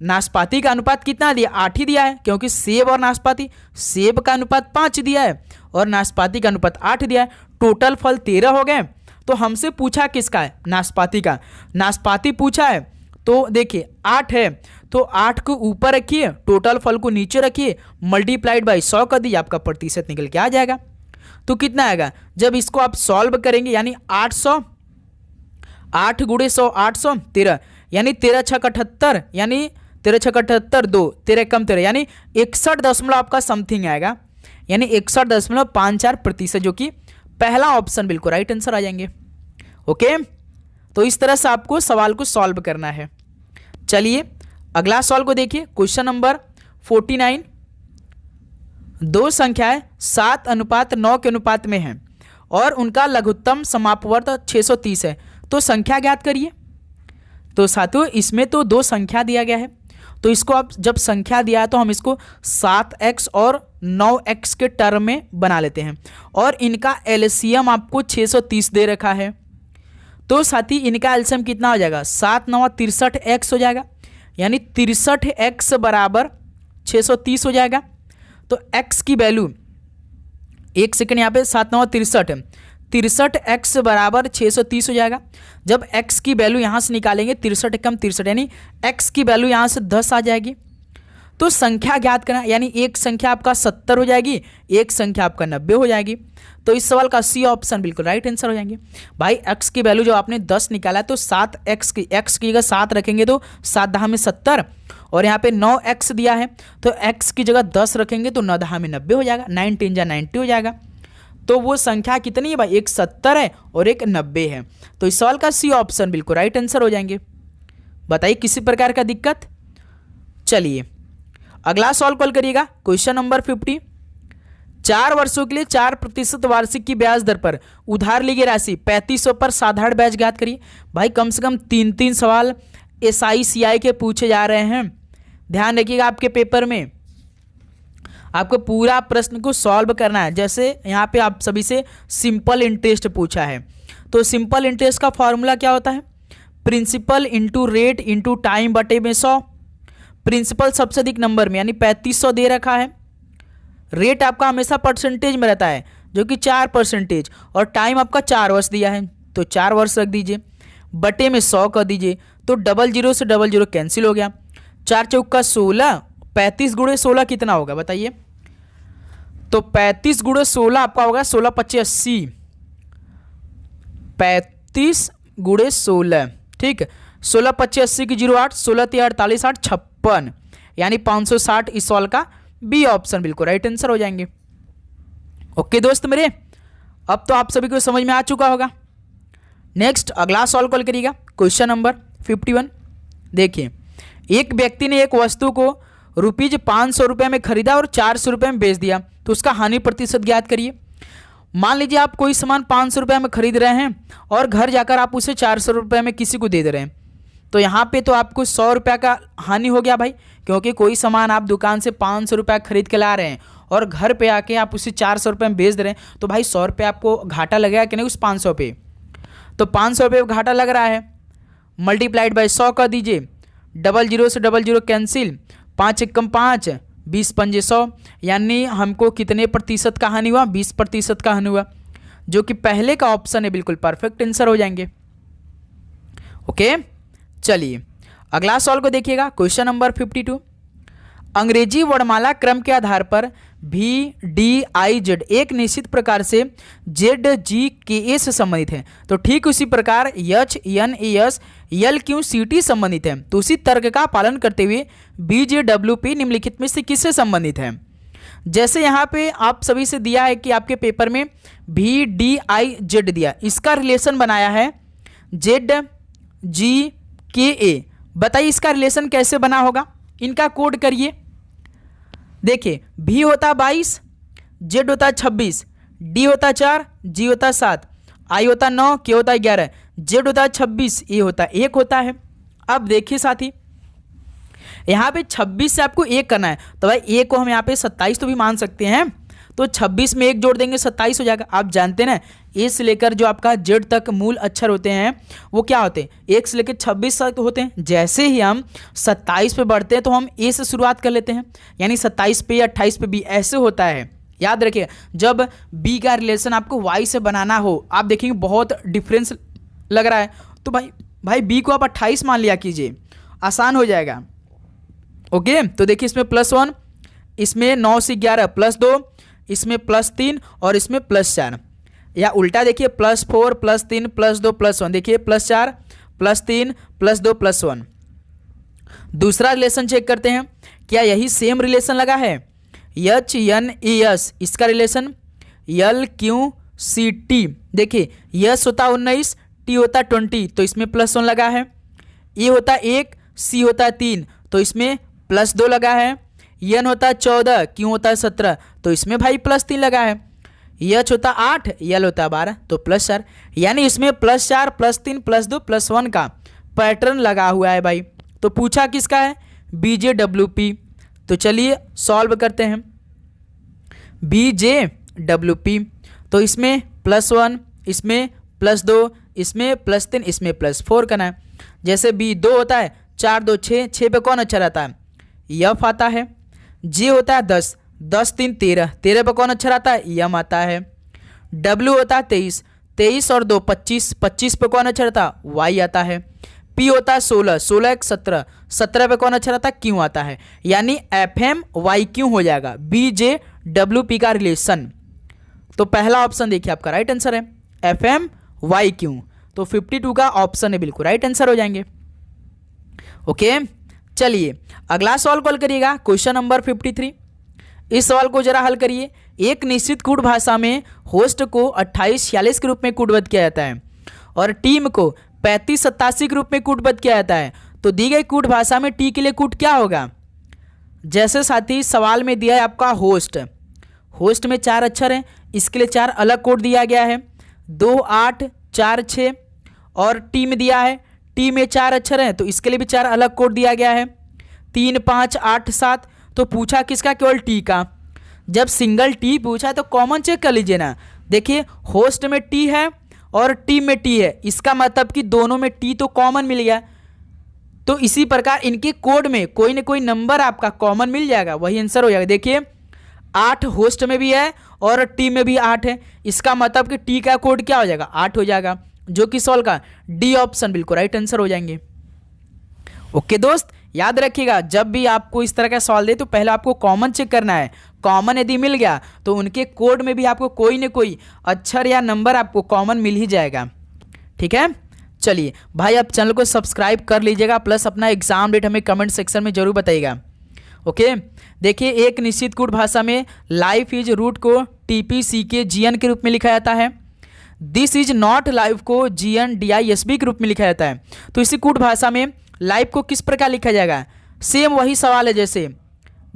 नाशपाती का अनुपात कितना दिया? 8 ही दिया है, क्योंकि सेब और नाशपाती, सेब का अनुपात 5 दिया है और नाशपाती का अनुपात 8 दिया है। टोटल फल 13 हो गए। तो हमसे पूछा किसका है? नाशपाती का। नाशपाती पूछा है तो देखिए 8 है तो 8 को ऊपर रखिए, टोटल फल को नीचे रखिए, मल्टीप्लाइड बाई 100 कर दीजिए, आपका प्रतिशत निकल के आ जाएगा। तो कितना आएगा जब इसको आप सॉल्व करेंगे, यानी 800, 8 गुणे 100 800, 13 यानी 13 छक 78, यानी 13 छक 78, 2 13 कम 13 यानी 61 दशमलव आपका समथिंग आएगा, यानी 61.54%, जो कि पहला ऑप्शन बिल्कुल राइट आंसर आ जाएंगे। ओके, तो इस तरह से आपको सवाल को सॉल्व करना है। चलिए अगला सवाल को देखिए, क्वेश्चन नंबर 49। दो संख्याएं 7:9 के अनुपात में हैं और उनका लघुत्तम समापवर्त 630 है, तो संख्या ज्ञात करिए। तो साथियों इसमें तो दो संख्या दिया गया है, तो इसको आप जब संख्या दिया है तो हम इसको 7x और 9x के टर्म में बना लेते हैं, और इनका एलसीएम आपको 630 दे रखा है। तो साथी इनका एलसीएम कितना हो जाएगा, 7 9 63x हो जाएगा, यानी 63x बराबर 630 हो जाएगा। तो x की वैल्यू, एक सेकंड, यहाँ पे 7 9 63, 63x बराबर 630 हो जाएगा। जब x की वैल्यू यहाँ से निकालेंगे 63 कम 63, यानी x की वैल्यू यहाँ से 10 आ जाएगी। तो संख्या ज्ञात करना, यानी एक संख्या आपका 70 हो जाएगी, एक संख्या आपका 90 हो जाएगी। तो इस सवाल का सी ऑप्शन बिल्कुल राइट आंसर हो जाएंगे। भाई x की वैल्यू जो आपने 10 निकाला है, तो 7x की, x की जगह 7 रखेंगे तो 7 दहा में 70, और यहाँ पे 9x दिया है तो x की जगह 10 रखेंगे तो 9 दहा में 90 हो जाएगा, 9 3 जा 90 हो जाएगा। तो वो संख्या कितनी है भाई, एक 70 है और एक 90 है। तो इस सवाल का सी ऑप्शन बिल्कुल राइट आंसर हो जाएंगे। बताइए किसी प्रकार का दिक्कत। चलिए अगला सवाल कॉल करिएगा, क्वेश्चन नंबर 50। 4 वर्षों के लिए 4% वार्षिक की ब्याज दर पर उधार ली गई राशि 3500 पर साधारण ब्याज ज्ञात करिए। भाई कम से कम 3 सवाल SICI के पूछे जा रहे हैं, ध्यान रखिएगा। आपके पेपर में आपको पूरा प्रश्न को सॉल्व करना है। जैसे यहाँ पे आप सभी से सिंपल इंटरेस्ट पूछा है, तो सिंपल इंटरेस्ट का फॉर्मूला क्या होता है, principal into rate into time बटे में 100। प्रिंसिपल सबसे अधिक नंबर में, यानी 3500 दे रखा है। रेट आपका हमेशा परसेंटेज में रहता है, जो कि 4%, और टाइम आपका 4 वर्ष दिया है, तो 4 वर्ष रख दीजिए, बटे में 100 कर दीजिए, तो 00 से 00 कैंसिल हो गया। 4 चौका 16, 35 गुणे 16 कितना होगा बताइए। तो 35 गुणे 16 आपका होगा 16 25 80, 35 गुणे 16, ठीक। 16 25 80 की 08, 16 3 48 8 56, यानी 560 इस सवाल का बी ऑप्शन बिल्कुल राइट आंसर हो जाएंगे। ओके दोस्त मेरे, अब तो आप सभी को समझ में आ चुका होगा। नेक्स्ट अगला सवाल कॉल करिएगा, क्वेश्चन नंबर 51। देखिए एक व्यक्ति ने एक वस्तु को ₹500 में खरीदा और 400 रुपये में बेच दिया, तो उसका हानि प्रतिशत ज्ञात करिए। मान लीजिए आप कोई सामान 500 रुपये में खरीद रहे हैं और घर जाकर आप उसे 400 रुपये में किसी को दे दे रहे हैं, तो यहाँ पे तो आपको 100 रुपये का हानि हो गया भाई, क्योंकि कोई सामान आप दुकान से 500 रुपये खरीद के ला रहे हैं और घर पे आके आप उसे 400 रुपये में बेच दे रहे हैं, तो भाई 100 रुपये आपको घाटा लगेगा कि नहीं उस 500 पे। तो 500 रुपये घाटा लग रहा है, मल्टीप्लाइड बाई 100 कर दीजिए, 00 से 00 कैंसिल, 5 एकम 5, 20 पंजे 100, यानी हमको कितने प्रतिशत का हानि हुआ, 20% का हानि हुआ, जो कि पहले का ऑप्शन है बिल्कुल परफेक्ट आंसर हो जाएंगे। ओके चलिए अगला सवाल को देखिएगा, क्वेश्चन नंबर 52। अंग्रेजी वर्णमाला क्रम के आधार पर VDIZ एक निश्चित प्रकार से ZGKA से संबंधित है, तो ठीक उसी प्रकार HNAS LQCT संबंधित है, तो उसी तर्क का पालन करते हुए BJWP निम्नलिखित में से किससे संबंधित है। जैसे यहाँ पे आप सभी से दिया है कि आपके पेपर में VDIZ दिया, इसका रिलेशन बनाया है ZGKA। बताइए इसका रिलेशन कैसे बना होगा, इनका कोड करिए। देखिए V होता 22, Z होता 26, D होता 4, G होता 7, I होता 9, K होता 11, Z होता 26, A होता 1 होता है। अब देखिए साथी यहाँ पे 26 से आपको 1 करना है, तो भाई A को हम यहाँ पे 27 तो भी मान सकते हैं, तो 26 में 1 जोड़ देंगे 27 हो जाएगा। आप जानते हैं ना A से लेकर जो आपका Z तक मूल अक्षर होते हैं वो क्या होते हैं, 1 से लेकर 26 तक होते हैं। जैसे ही हम 27 पे बढ़ते हैं तो हम A से शुरुआत कर लेते हैं, यानी 27 पे या 28 पे B ऐसे होता है। याद रखिए जब B का रिलेशन आपको Y से बनाना हो, आप देखेंगे बहुत डिफरेंस लग रहा है, तो भाई B को आप 28 मान लिया कीजिए, आसान हो जाएगा। ओके, तो देखिए इसमें +1, इसमें 9 से 11 +2, इसमें +3 और इसमें +4, या उल्टा देखिए +4 +3 +2 +1, देखिए +4 +3 +2 +1। दूसरा रिलेशन चेक करते हैं, क्या यही सेम रिलेशन लगा है? HNES, इसका रिलेशन LQCT, देखिए यस होता 19, टी होता 20, तो इसमें +1 लगा है। ए होता 1, सी होता 3, तो इसमें +2 लगा है। एन होता 14, क्यू होता 17, तो इसमें भाई +3 लगा है। एच होता 8, एल होता 12, तो +4, यानी इसमें +4 +3 +2 +1 का पैटर्न लगा हुआ है भाई। तो पूछा किसका है? BJWP। तो चलिए सॉल्व करते हैं। BJWP, तो इसमें +1, इसमें +2, इसमें +3, इसमें +4 करना है। जैसे B 2 होता है, 4 2 6, 6 पे कौन अच्छा रहता है? F आता है। J होता है 10, 10 3 13, 13 पे कौन अच्छा रहता है? M आता है। W होता है 23, 23 और 2 25, 25 पे कौन अच्छा रहता है? Y आता है। P होता है 16, 16 1 17, 17 पे कौन अच्छा रहता है? Q आता है। यानी FMYQ हो जाएगा BJWP का रिलेशन। तो पहला ऑप्शन देखिए आपका राइट आंसर है FMYQ, तो 52 का ऑप्शन है बिल्कुल राइट आंसर हो जाएंगे। ओके, चलिए अगला सवाल कॉल करिएगा, क्वेश्चन नंबर 53। इस सवाल को जरा हल करिए। एक निश्चित कूट भाषा में होस्ट को 2846 के रूप में कूटबद्ध किया जाता है और टीम को 3587 के रूप में कूटबद्ध किया जाता है। तो दी गई कूट भाषा में टी के लिए कूट क्या होगा? जैसे साथी सवाल में दिया है आपका होस्ट, होस्ट में 4 अक्षर हैं, इसके लिए 4 अलग कोड दिया गया है, 2 8 4 6, और टी में दिया है, टी में 4 अक्षर हैं तो इसके लिए भी 4 अलग कोड दिया गया है, 3 5 8 7। तो पूछा किसका? केवल टी का। जब सिंगल टी पूछा तो कॉमन चेक कर लीजिए ना। देखिए होस्ट में टी है और टी में टी है, इसका मतलब कि दोनों में टी तो कॉमन मिल गया। तो इसी प्रकार इनके कोड में कोई ना कोई नंबर आपका कॉमन मिल जाएगा, वही आंसर हो जाएगा। देखिए 8 होस्ट में भी है और टी में भी 8 है, इसका मतलब कि टी का कोड क्या हो जाएगा? 8 हो जाएगा, जो कि सॉल्व का डी ऑप्शन बिल्कुल राइट आंसर हो जाएंगे। ओके दोस्त, याद रखिएगा जब भी आपको इस तरह का सवाल दे तो पहले आपको कॉमन चेक करना है। कॉमन यदि मिल गया तो उनके कोड में भी आपको कोई ना कोई अक्षर या नंबर आपको कॉमन मिल ही जाएगा। ठीक है, चलिए भाई आप चैनल को सब्सक्राइब कर लीजिएगा, प्लस अपना एग्जाम डेट हमें कमेंट सेक्शन में जरूर बताइएगा। ओके, देखिए एक निश्चित कूट भाषा में लाइफ इज रूट को TPCK GN के रूप में लिखा जाता है। दिस इज नॉट लाइफ को GNDISB के रूप में लिखा जाता है। तो इसी कूट भाषा में लाइफ को किस प्रकार लिखा जाएगा? सेम वही सवाल है। जैसे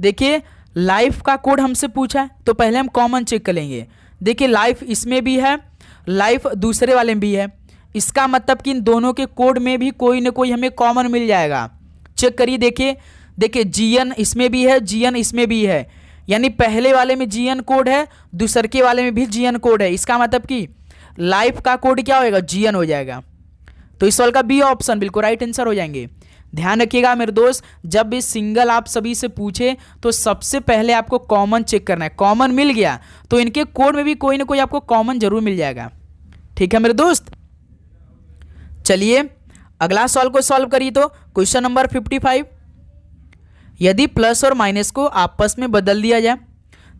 देखिए लाइफ का कोड हमसे पूछा है तो पहले हम कॉमन चेक करेंगे। देखिए लाइफ इसमें भी है, लाइफ दूसरे वाले में भी है, इसका मतलब कि इन दोनों के कोड में भी कोई ना कोई हमें कॉमन मिल जाएगा। चेक करिए, देखिए GN इसमें भी है, GN इसमें भी है, यानी पहले वाले में GN कोड है, दूसरे के वाले में भी GN कोड है, इसका मतलब कि लाइफ का कोड क्या होएगा? GN हो जाएगा। तो इस सवाल का बी ऑप्शन बिल्कुल राइट आंसर हो जाएंगे। ध्यान रखिएगा मेरे दोस्त, जब भी सिंगल आप सभी से पूछे तो सबसे पहले आपको कॉमन चेक करना है। कॉमन मिल गया तो इनके कोड में भी कोई ना कोई आपको कॉमन जरूर मिल जाएगा। ठीक है मेरे दोस्त, चलिए अगला सवाल को सॉल्व करिए। तो क्वेश्चन नंबर 55, यदि प्लस और माइनस को आपस में बदल दिया जाए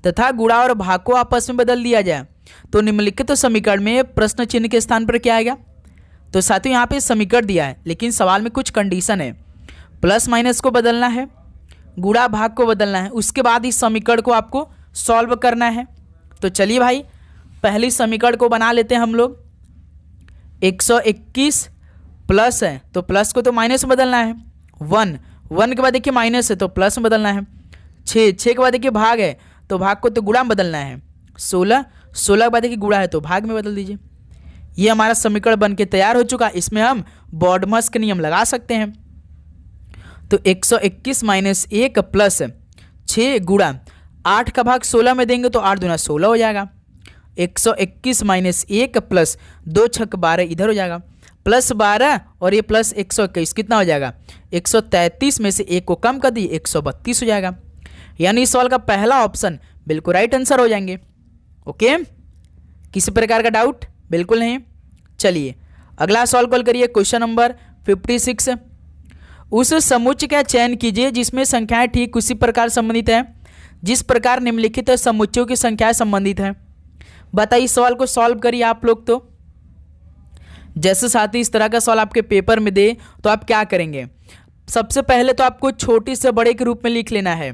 तथा गुणा और भाग को आपस में बदल दिया जाए तो निम्नलिखित तो समीकरण में प्रश्न चिन्ह के स्थान पर क्या आएगा? तो साथियों यहाँ पे समीकरण दिया है लेकिन सवाल में कुछ कंडीशन है। प्लस माइनस को बदलना है, गुणा भाग को बदलना है, उसके बाद इस समीकरण को आपको सॉल्व करना है। तो चलिए भाई पहली समीकरण को बना लेते हैं हम लोग। 121 प्लस है तो प्लस को तो माइनस में बदलना है, 1 के बाद देखिए माइनस है तो प्लस में बदलना है, 6 के बाद देखिए भाग है तो भाग को तो गुणा में बदलना है, 16 के बाद देखिए गुणा है तो भाग में बदल दीजिए। ये हमारा समीकरण बन के तैयार हो चुका। इसमें हम बॉडमस के नियम लगा सकते हैं। तो 121 माइनस 1 प्लस 6 गुणा 8 का भाग 16 में देंगे तो 8 दूना 16 हो जाएगा। 121 माइनस 1 प्लस 2 छक 12 इधर हो जाएगा, प्लस 12 और ये प्लस 121 कितना हो जाएगा? 133 में से 1 को कम कर दिए 132 हो जाएगा। यानी इस सवाल का पहला ऑप्शन बिल्कुल राइट आंसर हो जाएंगे। ओके, किसी प्रकार का डाउट? बिल्कुल नहीं। चलिए अगला सवाल कॉल करिए, क्वेश्चन नंबर 56। उस समुच्चय का चयन कीजिए जिसमें संख्याएं ठीक उसी प्रकार संबंधित है जिस प्रकार निम्नलिखित समुच्चयों की संख्याएं संबंधित है। बताइए इस सवाल को सॉल्व करिए आप लोग। तो जैसे साथी इस तरह का सवाल आपके पेपर में दे तो आप क्या करेंगे, सबसे पहले तो आपको छोटे से बड़े के रूप में लिख लेना है।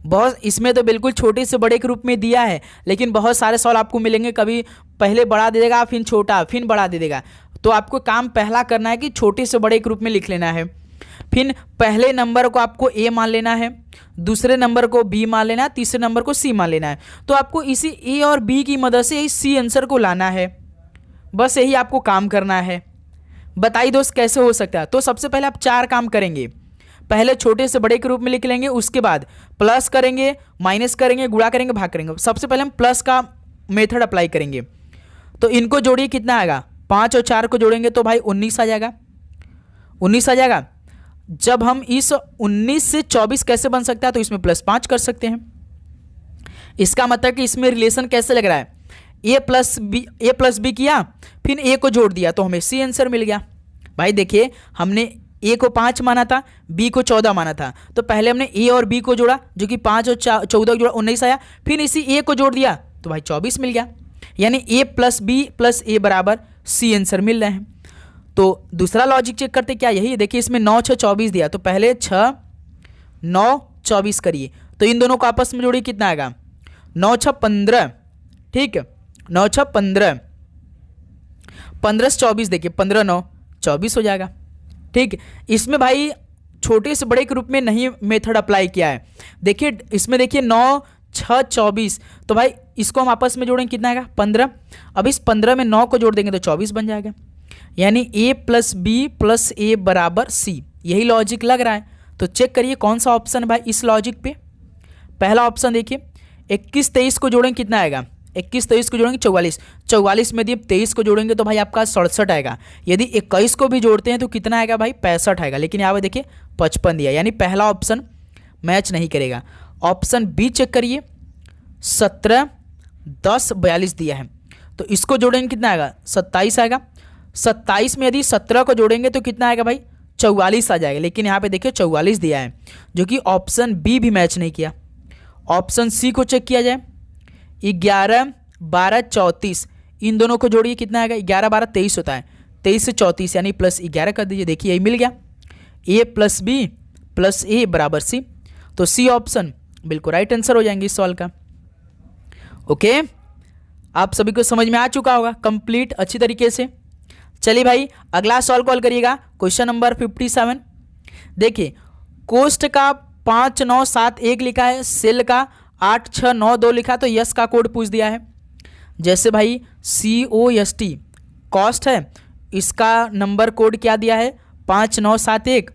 बहुत इसमें तो बिल्कुल छोटे से बड़े के रूप में दिया है, लेकिन बहुत सारे सवाल आपको मिलेंगे कभी पहले बड़ा दे देगा फिर छोटा फिर बड़ा दे देगा। तो आपको काम पहला करना है कि छोटे से बड़े के रूप में लिख लेना है। फिर पहले नंबर को आपको ए मान लेना है, दूसरे नंबर को बी मान लेना है, तीसरे नंबर को सी मान लेना है। तो आपको इसी ए और बी की मदद से इस सी आंसर को लाना है, बस यही आपको काम करना है। बताइए दोस्त कैसे हो सकता है। तो सबसे पहले आप 4 काम करेंगे। पहले छोटे से बड़े के रूप में लिख लेंगे, उसके बाद प्लस करेंगे, माइनस करेंगे, गुणा करेंगे, भाग करेंगे। सबसे पहले हम प्लस का मेथड अप्लाई करेंगे। तो इनको जोड़िए, कितना आएगा, 5 और 4 को जोड़ेंगे तो भाई 19 आ जाएगा। 19 आ जाएगा। जब हम इस 19 से 24 कैसे बन सकता है, तो इसमें +5 कर सकते हैं। इसका मतलब कि इसमें रिलेशन कैसे लग रहा है, ए प्लस बी किया, फिर ए को जोड़ दिया तो हमें सी आंसर मिल गया। भाई देखिए हमने ए को 5 माना था, बी को 14 माना था, तो पहले हमने ए और बी को जोड़ा जो कि 5 और 14 को जोड़ा 19 आया, फिर इसी ए को जोड़ दिया तो भाई 24 मिल गया। यानी ए प्लस बी प्लस ए बराबर सी आंसर मिल रहे हैं। तो दूसरा लॉजिक चेक करते क्या, यही देखिए इसमें 9 6 24 दिया, तो पहले 6 9 24 करिए, तो इन दोनों को आपस में जोड़िए, कितना आएगा, 9 6 15। ठीक है, 9 6 15, 15 से 24 देखिए, 15 9 24 हो जाएगा। ठीक, इसमें भाई छोटे से बड़े के रूप में नहीं मेथड अप्लाई किया है। देखिए इसमें देखिए 9 6 24, तो भाई इसको हम आपस में जोड़ेंगे, कितना आएगा, 15। अब इस 15 में 9 को जोड़ देंगे तो 24 बन जाएगा। यानी a प्लस बी प्लस ए बराबर सी, यही लॉजिक लग रहा है। तो चेक करिए कौन सा ऑप्शन है भाई इस लॉजिक पे। पहला ऑप्शन देखिए, 21 23 को जोड़ेंगे, कितना आएगा, 21 23 को जोड़ेंगे 44, 44 में यदि 23 को जोड़ेंगे तो भाई आपका 67 आएगा। यदि 21 को भी जोड़ते हैं तो कितना आएगा भाई, 65 आएगा। लेकिन यहाँ पे देखिए 55 दिया, यानी पहला ऑप्शन मैच नहीं करेगा। ऑप्शन बी चेक करिए, 17 10 42 दिया है, तो इसको जोड़ेंगे कितना आएगा, 27 आएगा। 27 में यदि 17 को जोड़ेंगे तो कितना आएगा भाई, 44 आ जाएगा। लेकिन यहाँ पे देखिए 44 दिया है, जो कि ऑप्शन बी भी मैच नहीं किया। ऑप्शन सी को चेक किया जाए, 11 12 34, इन दोनों को जोड़िए, कितना आएगा, 11 12 23 होता है, 23 से 34 यानी +11 कर दीजिए। देखिए यही मिल गया, ए प्लस बी प्लस ए बराबर सी। तो सी ऑप्शन बिल्कुल राइट आंसर हो जाएंगे इस सवाल का। ओके, आप सभी को समझ में आ चुका होगा कंप्लीट अच्छी तरीके से। चलिए भाई अगला सवाल कॉल करिएगा, क्वेश्चन नंबर 57। देखिए कोष्ठ का 5971 लिखा है, सेल का 8692 लिखा, तो यस का कोड पूछ दिया है। जैसे भाई COST कॉस्ट है, इसका नंबर कोड क्या दिया है, 5971,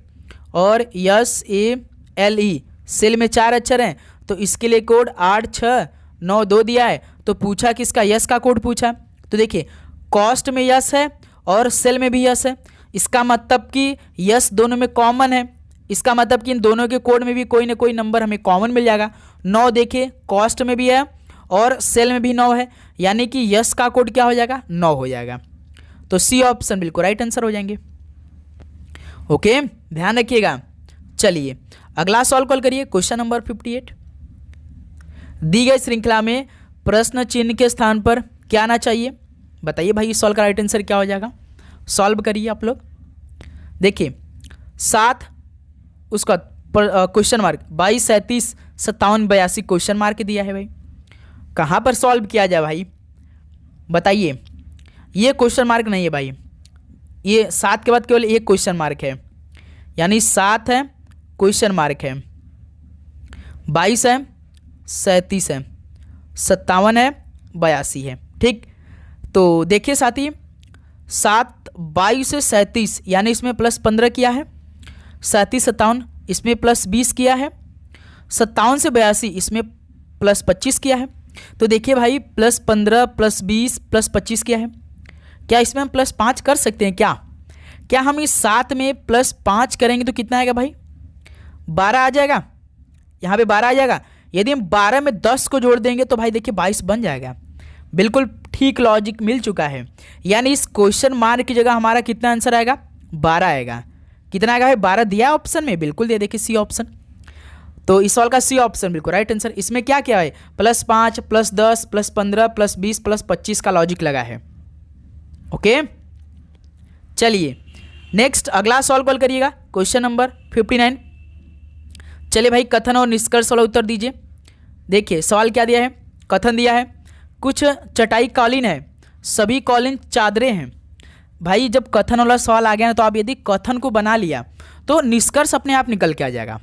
और SALE सेल में 4 अक्षर हैं, तो इसके लिए कोड 8692 दिया है। तो पूछा किसका, यस का कोड पूछा। तो देखिए कॉस्ट में यस है और सेल में भी यस है, इसका मतलब कि यस दोनों में कॉमन है। इसका मतलब कि इन दोनों के कोड में भी कोई ना कोई नंबर हमें कॉमन मिल जाएगा। 9 देखिए कॉस्ट में भी है और सेल में भी 9 है, यानी कि यस का कोड क्या हो जाएगा, 9 हो जाएगा। तो सी ऑप्शन बिल्कुल राइट आंसर हो जाएंगे। ओके, ध्यान रखिएगा। चलिए अगला सवाल कॉल करिए, क्वेश्चन नंबर 58। दी गई श्रृंखला में प्रश्न चिन्ह के स्थान पर क्या आना चाहिए, बताइए भाई इस सवाल का राइट आंसर क्या हो जाएगा। सॉल्व करिए आप लोग। देखिए 7 उसका क्वेश्चन मार्क, 22 37 57 82 क्वेश्चन मार्क दिया है भाई, कहाँ पर सॉल्व किया जाए भाई बताइए। ये क्वेश्चन मार्क नहीं है भाई, ये 7 के बाद केवल एक क्वेश्चन मार्क है, यानी 7 है क्वेश्चन मार्क है, 22 है 37 है, 57 है 82 है। ठीक, तो देखिए साथी 7 22 से 37 यानी इसमें +15 किया है, 37 57 इसमें +20 किया है, 57 से 82 इसमें +25 किया है। तो देखिए भाई +15 +20 +25 किया है, क्या इसमें हम +5 कर सकते हैं क्या हम इस 7 में +5 करेंगे तो कितना आएगा भाई, 12 आ जाएगा। यहाँ पे 12 आ जाएगा। यदि हम 12 में 10 को जोड़ देंगे तो भाई देखिए 22 बन जाएगा। बिल्कुल ठीक लॉजिक मिल चुका है, यानी इस क्वेश्चन मार्क की जगह हमारा कितना आंसर आएगा, 12 आएगा। कितना आएगा भाई 12 दिया है ऑप्शन में, बिल्कुल दे, देखिए सी ऑप्शन। तो इस सवाल का सी ऑप्शन बिल्कुल राइट आंसर। इसमें क्या क्या है, +5 +10 +15 +20 +25 का लॉजिक लगा है। ओके चलिए नेक्स्ट अगला सॉल्व कॉल करिएगा, क्वेश्चन नंबर 59। चलिए भाई कथन और निष्कर्ष वाला उत्तर दीजिए। देखिए सवाल क्या दिया है, कथन दिया है कुछ चटाई कालीन है, सभी कालीन चादरें हैं। भाई जब कथन वाला सवाल आ गया ना, तो आप यदि कथन को बना लिया तो निष्कर्ष अपने आप निकल के आ जाएगा।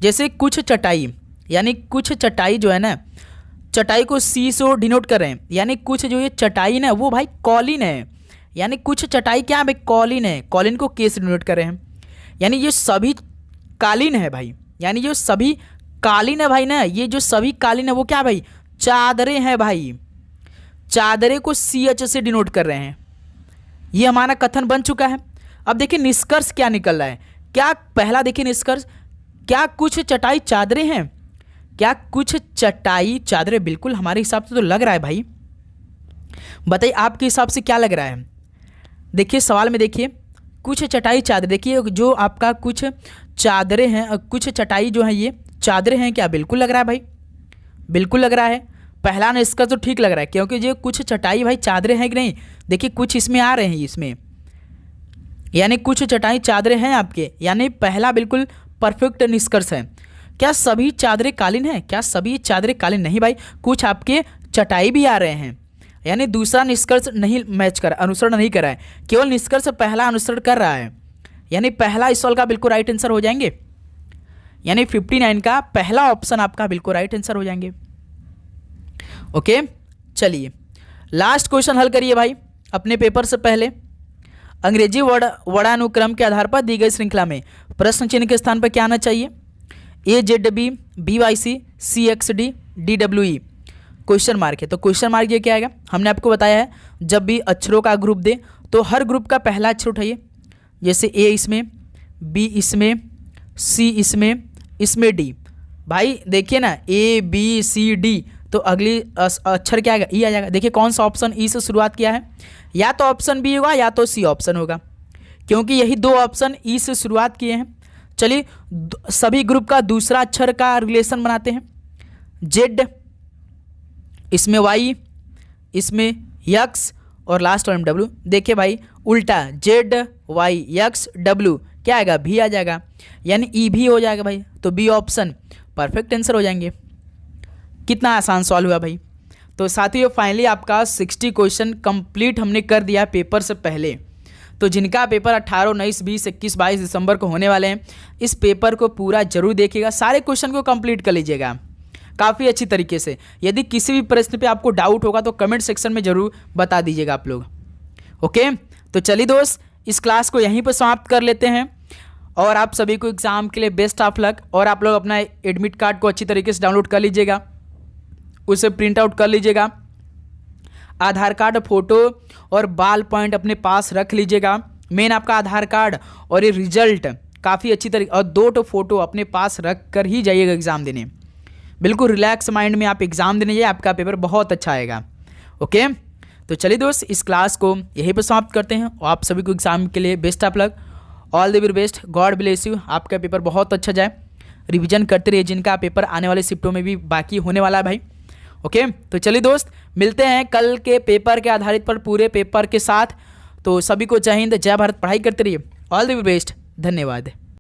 जैसे कुछ चटाई, यानी कुछ चटाई जो है ना, चटाई को सी से डिनोट कर रहे हैं, यानी कुछ जो ये चटाई ना वो भाई कॉलिन है, यानी कुछ चटाई क्या है भाई कॉलिन है, कॉलिन को के से डिनोट कर रहे हैं। यानी ये सभी कालीन है भाई, यानी जो सभी कालीन है भाई ना, ये जो सभी कालीन है वो क्या भाई चादरें हैं भाई, चादरें को CH से डिनोट कर रहे हैं। ये हमारा कथन बन चुका है। अब देखिए निष्कर्ष क्या निकल रहा है, क्या पहला देखिए निष्कर्ष, क्या कुछ चटाई चादरें हैं, क्या कुछ चटाई चादरें, बिल्कुल हमारे हिसाब से तो लग रहा है भाई। बताइए आपके हिसाब से क्या लग रहा है। देखिए सवाल में देखिए कुछ चटाई चादर, देखिए जो आपका कुछ चादरें हैं, कुछ चटाई जो है ये चादरें हैं, क्या बिल्कुल लग रहा है भाई, बिल्कुल लग रहा है। पहला निष्कर्ष तो ठीक लग रहा है, क्योंकि ये कुछ चटाई भाई चादरें हैं कि नहीं, देखिए कुछ इसमें आ रहे हैं इसमें, यानी कुछ चटाई चादरें हैं आपके, यानी पहला बिल्कुल परफेक्ट निष्कर्ष है। क्या सभी चादरें कालीन हैं, क्या सभी चादरें कालीन नहीं भाई, कुछ आपके चटाई भी आ रहे हैं, यानी दूसरा निष्कर्ष नहीं मैच कर, अनुसरण नहीं कर रहा है, केवल निष्कर्ष पहला अनुसरण कर रहा है, यानी पहला इस सवाल का बिल्कुल राइट आंसर हो जाएंगे, यानी 59 का पहला ऑप्शन आपका बिल्कुल राइट आंसर हो जाएंगे। ओके चलिए लास्ट क्वेश्चन हल करिए भाई अपने पेपर से पहले। अंग्रेजी वर्णानुक्रम के आधार पर दी गई श्रृंखला में प्रश्न चिन्ह के स्थान पर क्या आना चाहिए, AZB BYC CXD DWE, question mark है। तो क्वेश्चन मार्क ये क्या आएगा, हमने आपको बताया है जब भी अक्षरों का ग्रुप दे तो हर ग्रुप का पहला अक्षर उठाइए, जैसे A इसमें, B इसमें, C इसमें D। भाई देखिए ना ABCD, तो अगली अक्षर क्या आएगा, ई आ जाएगा। देखिए कौन सा ऑप्शन ई से शुरुआत किया है, या तो ऑप्शन बी होगा या तो सी ऑप्शन होगा, क्योंकि यही दो ऑप्शन ई से शुरुआत किए हैं। चलिए सभी ग्रुप का दूसरा अक्षर का रिलेशन बनाते हैं, जेड, इसमें वाई, इसमें यक्स और लास्ट वाले में डब्ल्यू। देखिए भाई उल्टा जेड वाई यक्स डब्ल्यू क्या आएगा, भी आ जाएगा, यानी ई भी हो जाएगा भाई, तो बी ऑप्शन परफेक्ट आंसर हो जाएंगे। कितना आसान सवाल हुआ भाई। तो साथियों फाइनली आपका 60 क्वेश्चन कंप्लीट हमने कर दिया पेपर से पहले। तो जिनका पेपर 18, 19, 20, 21, 22 दिसंबर को होने वाले हैं, इस पेपर को पूरा जरूर देखिएगा, सारे क्वेश्चन को कंप्लीट कर लीजिएगा काफ़ी अच्छी तरीके से। यदि किसी भी प्रश्न पे आपको डाउट होगा तो कमेंट सेक्शन में जरूर बता दीजिएगा आप लोग। ओके तो चलिए दोस्त इस क्लास को यहीं पर समाप्त कर लेते हैं, और आप सभी को एग्ज़ाम के लिए बेस्ट ऑफ लक। और आप लोग अपना एडमिट कार्ड को अच्छी तरीके से डाउनलोड कर लीजिएगा, उसे प्रिंट आउट कर लीजिएगा, आधार कार्ड फोटो और बाल पॉइंट अपने पास रख लीजिएगा। मेन आपका आधार कार्ड और ये रिजल्ट काफ़ी अच्छी तरीके, और 2 फोटो अपने पास रख कर ही जाइएगा एग्ज़ाम देने। बिल्कुल रिलैक्स माइंड में आप एग्ज़ाम देने जाइए, आपका पेपर बहुत अच्छा आएगा। ओके तो चलिए दोस्त इस क्लास को यहीं पर समाप्त करते हैं, और आप सभी को एग्ज़ाम के लिए best of luck, all the very best, God bless you. आपका पेपर बहुत अच्छा जाए, रिवीजन करते रहिए, जिनका पेपर आने वाले शिफ्टों में भी बाकी होने वाला है भाई। ओके तो चलिए दोस्त मिलते हैं कल के पेपर के आधारित पर पूरे पेपर के साथ। तो सभी को जय हिंद, जय भारत, पढ़ाई करते रहिए, ऑल द वेरी बेस्ट, धन्यवाद।